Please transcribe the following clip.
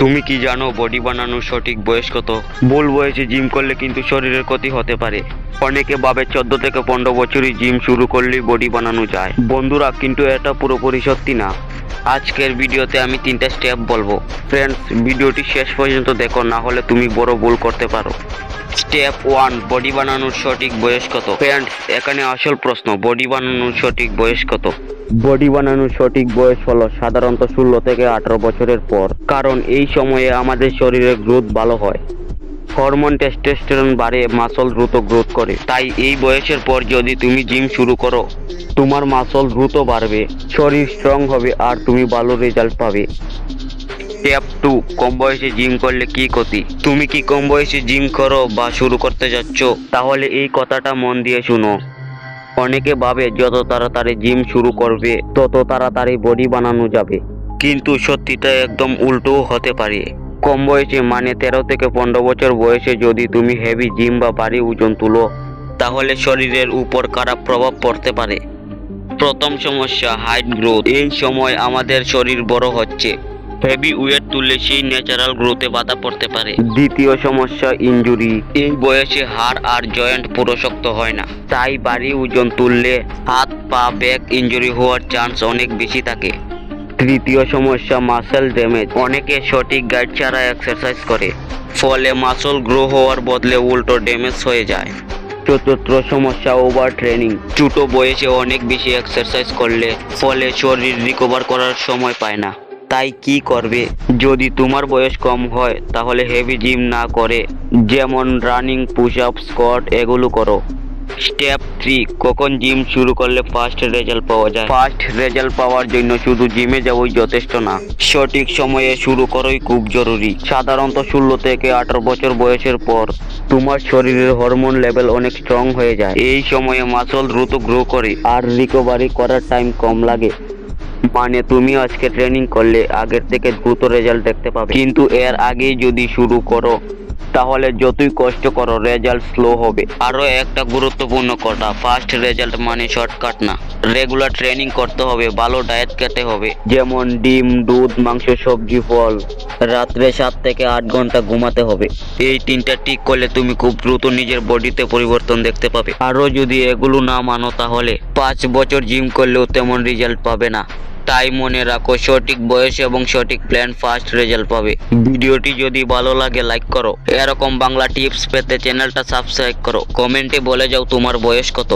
তুমি কি জানো বডি বানানোর সঠিক বয়স কত? ভুল বয়সে জিম করলে কিন্তু শরীরের ক্ষতি হতে পারে। অনেকে ভাবে 14 থেকে 15 বছরই জিম শুরু করলেই বডি বানানো যায়। বন্ধুরা, কিন্তু এটা পুরোপুরি সত্যি না। আজকের ভিডিওতে আমি 3টা স্টেপ বলবো। ফ্রেন্ডস, ভিডিওটি শেষ পর্যন্ত দেখো, না হলে তুমি বড় ভুল করতে পারো। স্টেপ 1, বডি বানানোর সঠিক বয়স কত? ফ্রেন্ডস, এখানে আসল প্রশ্ন, বডি বানানোর সঠিক বয়স কত? বডি বানানোর সঠিক বয়স হলো সাধারণত 16 থেকে 18 বছরের পর, কারণ এই সময়ে আমাদের শরীরের গ্রোথ ভালো হয়। হরমোন টেস্টোস্টেরন বাড়ে, মাসল দ্রুত গ্রোথ করে। তাই এই বয়সের পর যদি তুমি জিম শুরু করো, তোমার মাসল দ্রুত বাড়বে, শরীর স্ট্রং হবে আর তুমি ভালো রেজাল্ট পাবে। স্টেপ 2, কম বয়সে জিম করলে কি ক্ষতি? তুমি কি কম বয়সে জিম করো বা শুরু করতে যাচ্ছ? তাহলে এই কথাটা মন দিয়ে শুনো। অনেকে ভাবে যত তাড়াতাড়ি জিম শুরু করবে তত তাড়াতাড়ি বডি বানানো যাবে, কিন্তু সত্যিটা একদম উল্টোও হতে পারে। কম বয়সে মানে 13 থেকে 15 বছর বয়সে যদি তুমি হেভি জিম বা ভারী ওজন তুলো, তাহলে শরীরের উপর খারাপ প্রভাব পড়তে পারে। প্রথম সমস্যা, হাইট গ্রোথ। এই সময় আমাদের শরীর বড় হচ্ছে, হেভি ওয়েট তুললে সেই ন্যাচারাল গ্রোথে বাধা পড়তে পারে। দ্বিতীয় সমস্যা, ইনজুরি। এই বয়সে হাড় আর জয়েন্ট পুরো শক্ত হয় না, তাই ভারী ওজন তুললে হাত পা ব্যাক ইনজুরি হওয়ার চান্স অনেক বেশি থাকে। তৃতীয় সমস্যা, মাসেল ড্যামেজ। অনেকে সঠিক গাইড ছাড়া এক্সারসাইজ করে, ফলে মাসল গ্রো হওয়ার বদলে উল্টো ড্যামেজ হয়ে যায়। চতুর্থ সমস্যা, ওভার ট্রেনিং। ছোট বয়সে অনেক বেশি এক্সারসাইজ করলে ফলে শরীর রিকভার করার সময় পায় না। তাই কি করবে? যদি তোমার বয়স কম হয় তাহলে হেভি জিম না করে যেমন রানিং, পুশ আপ, স্কোয়াট এগুলো করো। স্টেপ 3, কখন জিম শুরু করলে ফার্স্ট রেজাল্ট পাওয়া যায়? ফার্স্ট রেজাল্ট পাওয়ার জন্য শুধু জিমে যাওয়াই যথেষ্ট না, সঠিক সময়ে শুরু করাই খুব জরুরি। সাধারণত 16 থেকে 18 বছর বয়সের পর তোমার শরীরের হরমোন লেভেল অনেক স্ট্রং হয়ে যায়। এই সময়ে মাসল দ্রুত গ্রো করে আর রিকভারি করার টাইম কম লাগে। মানে তুমি আজকে ট্রেনিং করলে আগের থেকে দ্রুত রেজাল্ট দেখতে পাবে, কিন্তু এর আগেই যদি শুরু করো তাহলে যতই কষ্ট করো রেজাল্ট স্লো হবে। আরো একটা গুরুত্বপূর্ণ কথা, ফার্স্ট রেজাল্ট মানে শর্টকাট না। রেগুলার ট্রেনিং করতে হবে, ভালো ডায়েট খেতে হবে, যেমন ডিম, দুধ, মাংস, সবজি, ফল। রাত্রে 7 থেকে 8 ঘন্টা ঘুমাতে হবে। এই 3টা ঠিক করলে তুমি খুব দ্রুত নিজের বডিতে পরিবর্তন দেখতে পাবে। আরো যদি এগুলো না মানো তাহলে 5 বছর জিম করলেও তেমন রেজাল্ট পাবে না। তাই মনে রাখো, সঠিক বয়স এবং সঠিক প্ল্যান ফার্স্ট রেজাল্ট পাবে। ভিডিওটি যদি ভালো লাগে লাইক করো, এরকম বাংলা টিপস পেতে চ্যানেলটা সাবস্ক্রাইব করো, কমেন্টে বলে যাও তোমার বয়স কত।